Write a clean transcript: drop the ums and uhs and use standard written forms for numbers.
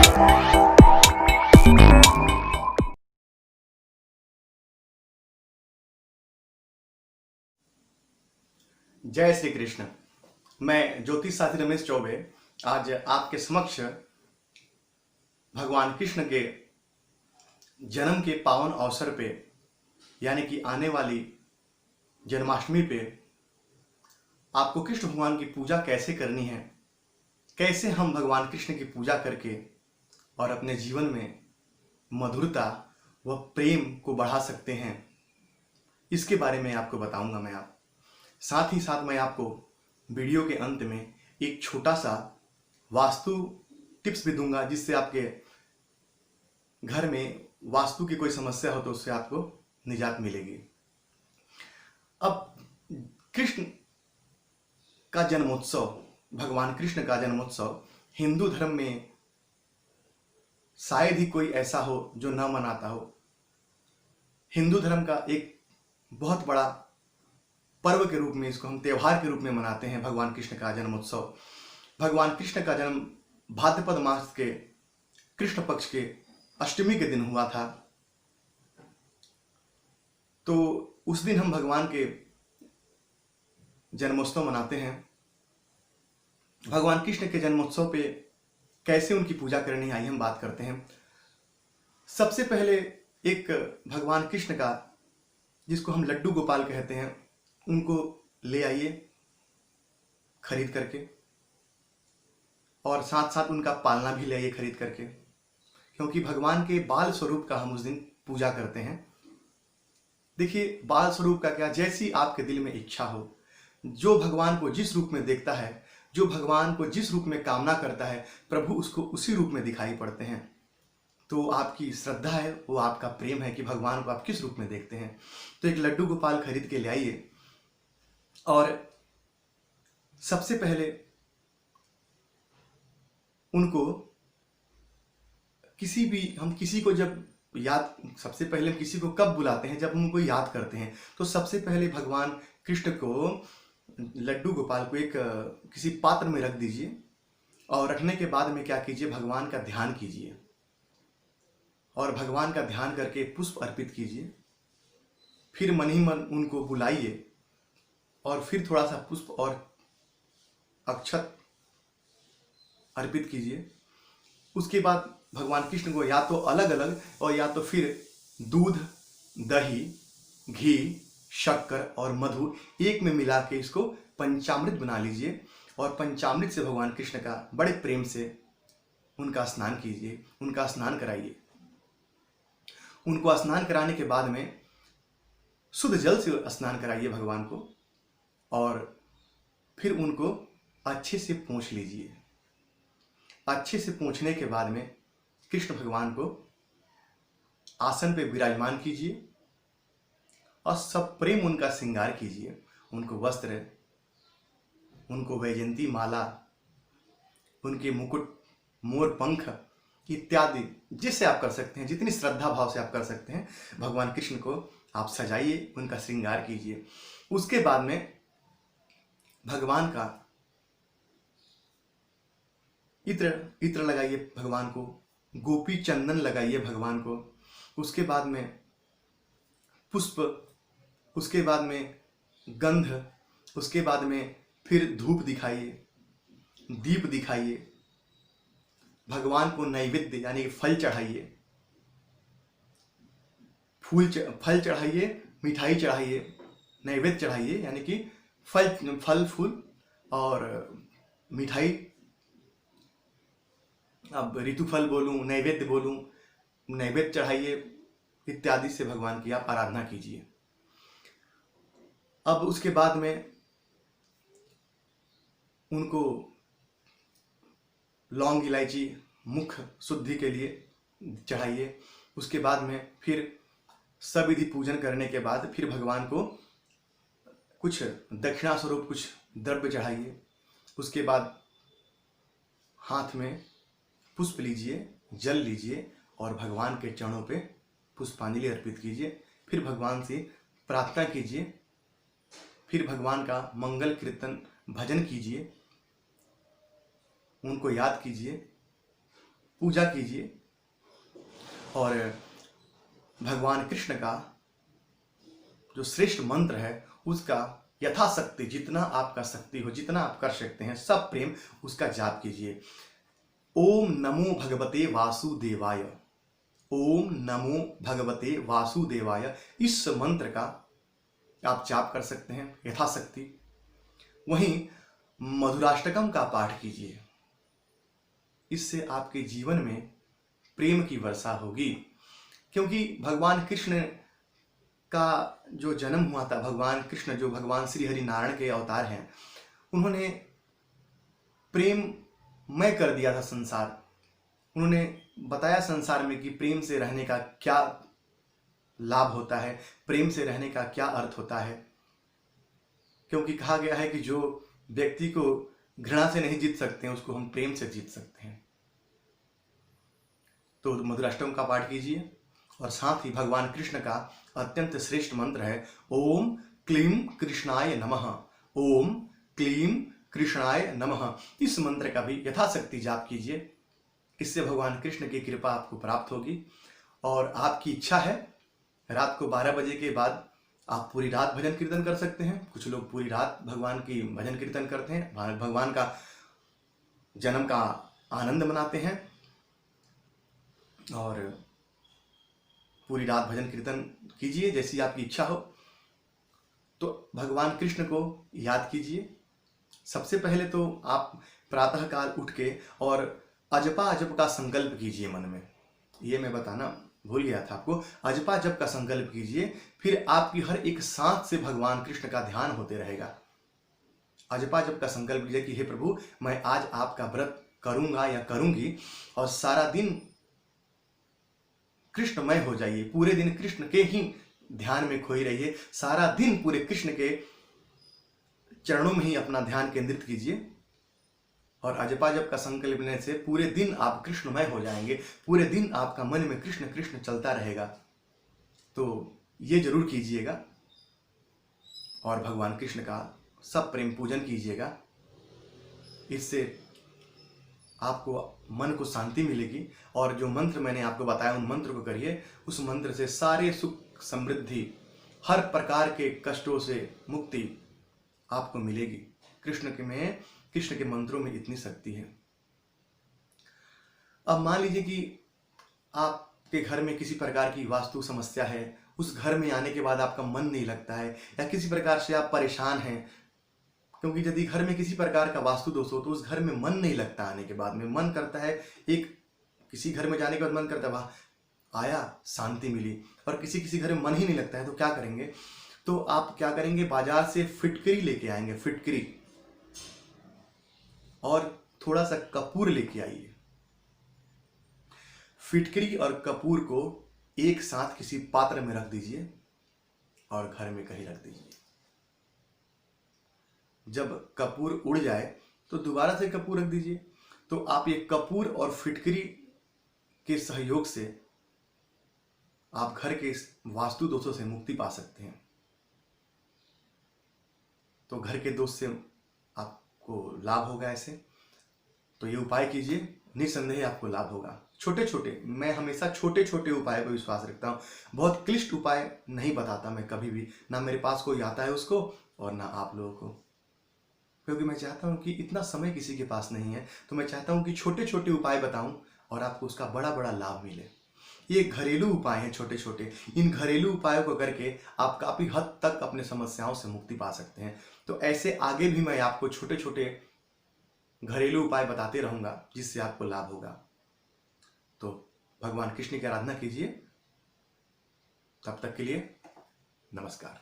जय श्री कृष्ण। मैं ज्योतिष साथी रमेश चौबे आज आपके समक्ष भगवान कृष्ण के जन्म के पावन अवसर पे यानी कि आने वाली जन्माष्टमी पे आपको कृष्ण भगवान की पूजा कैसे करनी है, कैसे हम भगवान कृष्ण की पूजा करके और अपने जीवन में मधुरता व प्रेम को बढ़ा सकते हैं, इसके बारे में आपको बताऊंगा मैं। साथ ही साथ मैं आपको वीडियो के अंत में एक छोटा सा वास्तु टिप्स भी दूंगा, जिससे आपके घर में वास्तु की कोई समस्या हो तो उससे आपको निजात मिलेगी। अब कृष्ण का जन्मोत्सव, भगवान कृष्ण का जन्मोत्सव हिंदू धर्म में शायद ही कोई ऐसा हो जो न मनाता हो। हिंदू धर्म का एक बहुत बड़ा पर्व के रूप में, इसको हम त्योहार के रूप में मनाते हैं, भगवान कृष्ण का जन्मोत्सव। भगवान कृष्ण का जन्म भाद्रपद मास के कृष्ण पक्ष के अष्टमी के दिन हुआ था। तो उस दिन हम भगवान के जन्मोत्सव मनाते हैं। भगवान कृष्ण के जन्मोत्सव पे कैसे उनकी पूजा करनी, आई हम बात करते हैं। सबसे पहले एक भगवान कृष्ण का, जिसको हम लड्डू गोपाल कहते हैं, उनको ले आइए खरीद करके, और साथ साथ उनका पालना भी ले आइए खरीद करके, क्योंकि भगवान के बाल स्वरूप का हम उस दिन पूजा करते हैं। देखिए, बाल स्वरूप का क्या, जैसी आपके दिल में इच्छा हो, जो भगवान को जिस रूप में देखता है, जो भगवान को जिस रूप में कामना करता है, प्रभु उसको उसी रूप में दिखाई पड़ते हैं। तो आपकी श्रद्धा है, वो आपका प्रेम है कि भगवान को आप किस रूप में देखते हैं। तो एक लड्डू गोपाल खरीद के ले आइए, और सबसे पहले उनको हम किसी को जब याद, सबसे पहले हम किसी को कब बुलाते हैं, जब हम उनको याद करते हैं। तो सबसे पहले भगवान कृष्ण को, लड्डू गोपाल को एक किसी पात्र में रख दीजिए, और रखने के बाद में क्या कीजिए, भगवान का ध्यान कीजिए, और भगवान का ध्यान करके पुष्प अर्पित कीजिए। फिर मन ही मन उनको बुलाइए, और फिर थोड़ा सा पुष्प और अक्षत अर्पित कीजिए। उसके बाद भगवान कृष्ण को या तो अलग अलग और या तो फिर दूध, दही, घी, शक्कर और मधु एक में मिला के इसको पंचामृत बना लीजिए, और पंचामृत से भगवान कृष्ण का बड़े प्रेम से उनका स्नान कीजिए, उनका स्नान कराइए। उनको स्नान कराने के बाद में शुद्ध जल से स्नान कराइए भगवान को, और फिर उनको अच्छे से पोंछ लीजिए। अच्छे से पोंछने के बाद में कृष्ण भगवान को आसन पे विराजमान कीजिए, और सब प्रेम उनका श्रृंगार कीजिए। उनको वस्त्र, उनको वैजयंती माला, उनके मुकुट, मोर पंख इत्यादि जिससे आप कर सकते हैं, जितनी श्रद्धा भाव से आप कर सकते हैं, भगवान कृष्ण को आप सजाइए, उनका श्रृंगार कीजिए। उसके बाद में भगवान का इत्र लगाइए भगवान को, गोपी चंदन लगाइए भगवान को। उसके बाद में पुष्प, उसके बाद में गंध, उसके बाद में फिर धूप दिखाइए, दीप दिखाइए। भगवान को नैवेद्य यानी फल चढ़ाइए, फल चढ़ाइए, मिठाई चढ़ाइए, नैवेद्य चढ़ाइए, यानी कि फल फूल और मिठाई। अब ऋतुफल बोलूं, नैवेद्य बोलूं, नैवेद्य चढ़ाइए इत्यादि से भगवान की आप आराधना कीजिए। अब उसके बाद में उनको लौंग, इलायची मुख शुद्धि के लिए चढ़ाइए। उसके बाद में फिर सविधि पूजन करने के बाद फिर भगवान को कुछ दक्षिणा स्वरूप कुछ द्रव्य चढ़ाइए। उसके बाद हाथ में पुष्प लीजिए, जल लीजिए, और भगवान के चरणों पे पुष्पांजलि अर्पित कीजिए। फिर भगवान से प्रार्थना कीजिए, फिर भगवान का मंगल कीर्तन भजन कीजिए, उनको याद कीजिए, पूजा कीजिए और भगवान कृष्ण का जो श्रेष्ठ मंत्र है उसका यथाशक्ति, जितना आपका शक्ति हो, जितना आप कर सकते हैं सब प्रेम उसका जाप कीजिए। ओम नमो भगवते वासुदेवाय, ओम नमो भगवते वासुदेवाय, इस मंत्र का आप जाप कर सकते हैं यथाशक्ति। वहीं मधुराष्टकम का पाठ कीजिए, इससे आपके जीवन में प्रेम की वर्षा होगी। क्योंकि भगवान कृष्ण का जो जन्म हुआ था, भगवान कृष्ण जो भगवान श्री हरि नारायण के अवतार हैं, उन्होंने प्रेममय कर दिया था संसार। उन्होंने बताया संसार में कि प्रेम से रहने का क्या लाभ होता है, प्रेम से रहने का क्या अर्थ होता है। क्योंकि कहा गया है कि जो व्यक्ति को घृणा से नहीं जीत सकते हैं उसको हम प्रेम से जीत सकते हैं। तो मधुराष्टकम का पाठ कीजिए और साथ ही भगवान कृष्ण का अत्यंत श्रेष्ठ मंत्र है ओम क्लीं कृष्णाय नमः, ओम क्लीं कृष्णाय नमः, इस मंत्र का भी यथाशक्ति जाप कीजिए। इससे भगवान कृष्ण की कृपा आपको प्राप्त होगी। और आपकी इच्छा है रात को 12 बजे के बाद आप पूरी रात भजन कीर्तन कर सकते हैं। कुछ लोग पूरी रात भगवान की भजन कीर्तन करते हैं, भगवान का जन्म का आनंद मनाते हैं और पूरी रात भजन कीर्तन कीजिए, जैसी आपकी इच्छा हो। तो भगवान कृष्ण को याद कीजिए। सबसे पहले तो आप प्रातःकाल उठ के और अजपा जप का संकल्प कीजिए मन में। ये मैं बताना भूल गया था आपको, अजपा जप का संकल्प कीजिए। फिर आपकी हर एक सांस से भगवान कृष्ण का ध्यान होते रहेगा। अजपा जप का संकल्प कीजिए कि हे प्रभु, मैं आज आपका व्रत करूंगा या करूंगी और सारा दिन कृष्णमय हो जाइए, पूरे दिन कृष्ण के ही ध्यान में खोई रहिए, सारा दिन पूरे कृष्ण के चरणों में ही अपना ध्यान केंद्रित कीजिए। और अजपा जप का संकल्प लेने से पूरे दिन आप कृष्णमय हो जाएंगे, पूरे दिन आपका मन में कृष्ण कृष्ण चलता रहेगा। तो ये जरूर कीजिएगा और भगवान कृष्ण का सब प्रेम पूजन कीजिएगा। इससे आपको मन को शांति मिलेगी। और जो मंत्र मैंने आपको बताया उन मंत्र को करिए, उस मंत्र से सारे सुख समृद्धि, हर प्रकार के कष्टों से मुक्ति आपको मिलेगी। कृष्ण के मंत्रों में इतनी शक्ति है। अब मान लीजिए कि आपके घर में किसी प्रकार की वास्तु समस्या है, उस घर में आने के बाद आपका मन नहीं लगता है या किसी प्रकार से आप परेशान हैं। क्योंकि यदि घर में किसी प्रकार का वास्तु दोष हो तो उस घर में मन नहीं लगता, आने के बाद में मन करता है, किसी घर में जाने के बाद मन करता है वाह आया शांति मिली, और किसी किसी घर में मन ही नहीं लगता है। तो क्या करेंगे, तो आप क्या करेंगे, बाजार से फिटकरी लेके आएंगे, फिटकरी, और थोड़ा सा कपूर लेके आइए। फिटकरी और कपूर को एक साथ किसी पात्र में रख दीजिए और घर में कहीं रख दीजिए। जब कपूर उड़ जाए तो दोबारा से कपूर रख दीजिए। तो आप ये कपूर और फिटकरी के सहयोग से आप घर के वास्तु दोषों से मुक्ति पा सकते हैं। तो घर के दोष से आपको लाभ होगा ऐसे। तो ये उपाय कीजिए, निसंदेह आपको लाभ होगा। छोटे छोटे, मैं हमेशा छोटे छोटे उपाय पर विश्वास रखता हूँ। बहुत क्लिष्ट उपाय नहीं बताता मैं कभी भी, ना मेरे पास कोई आता है उसको और ना आप लोगों को, क्योंकि मैं चाहता हूँ कि इतना समय किसी के पास नहीं है। तो मैं चाहता हूँ कि छोटे छोटे उपाय बताऊँ और आपको उसका बड़ा बड़ा लाभ मिले। ये घरेलू उपाय हैं छोटे छोटे। इन घरेलू उपायों को करके आप काफ़ी हद तक अपने समस्याओं से मुक्ति पा सकते हैं। तो ऐसे आगे भी मैं आपको छोटे छोटे घरेलू उपाय बताते रहूँगा जिससे आपको लाभ होगा। तो भगवान कृष्ण की आराधना कीजिए। तब तक के लिए नमस्कार।